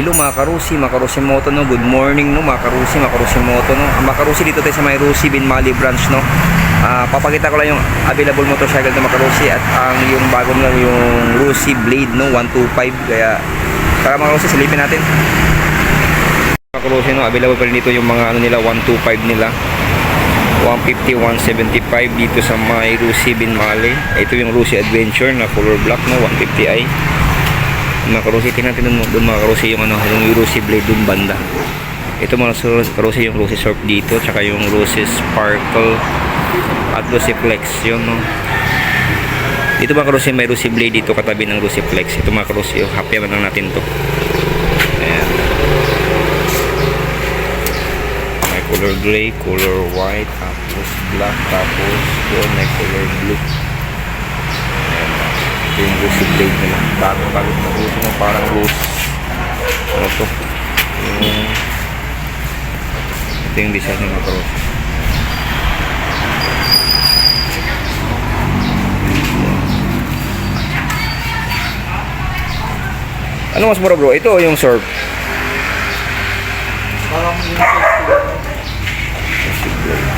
Hello mga karusi, Makarusi Moto no. Good morning no mga karusi, Makarusi Moto no. Makarusi dito tayo sa may Rusi Binmali branch no. Papakita ko lang yung available motorcycle na Makarusi at ang yung bagong lang yung Rusi Blade no 125. Kaya tara mga karusi, silipin natin. Makarusi no, available pa rin dito yung mga ano nila 125 nila. 150, 175 dito sa may Rusi Binmali. Ito yung Rusi Adventure na color black no 150i. Mga karusi, tingnan natin doon mga karusi yung ano, yung Rusi Blade doon banda. Ito mga karusi yung Rusi Surf dito, tsaka yung Rusi Sparkle at Rusi Flex yun no. Dito mga karusi may Rusi Blade dito katabi ng Rusi Flex. Ito mga karusi, hapyaman lang natin to. Ayan. May color gray, color white, tapos black, tapos doon may color blue. Yung Rusi Blade nila, bagong na Rusi no, parang Rusi ano to, ito yung design ng mga Rusi. Ano mas mura bro? Ito o yung Surf? Parang yung Rusi Blade.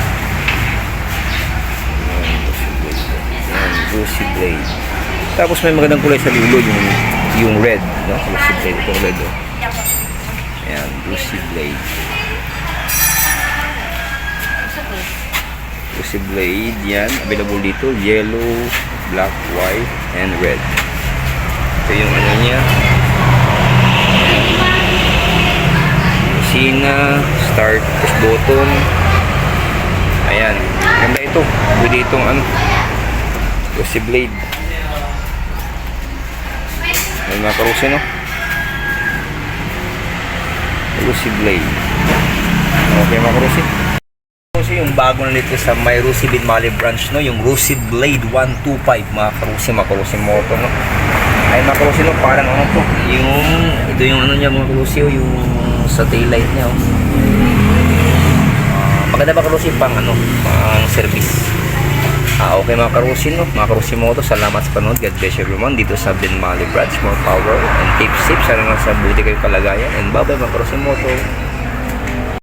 Rusi Blade. Tapos may magandang kulay sa lulo yung red, no? Rusi Blade, itong red, oh. Ayan, Rusi Blade. Rusi Blade, yan, available dito, yellow, black, white, and red. Ito yung ano niya. Sina, start, push button. Ayan, ganda ito. Pwede itong ano, Rusi Blade. May mga karusi no, Rusi Blade. Okay mga karusi, yung bago na dito sa may Rusi Binmali branch no, yung Rusi Blade 125 mga karusi, Makarusi Moto no. Ay mga karusi no, parang ano to, yung ito yung ano niya mga karusi, yung sa taillight niya oh. Maganda mga karusi pang ano, pang service. Okay mga karusi no, mga karusi Moto, salamat sa panood. God bless everyone dito sa Binmali branch. More power and keep safe. Sana nasa buti kayo kalagayan, and bye bye mga karusi Moto.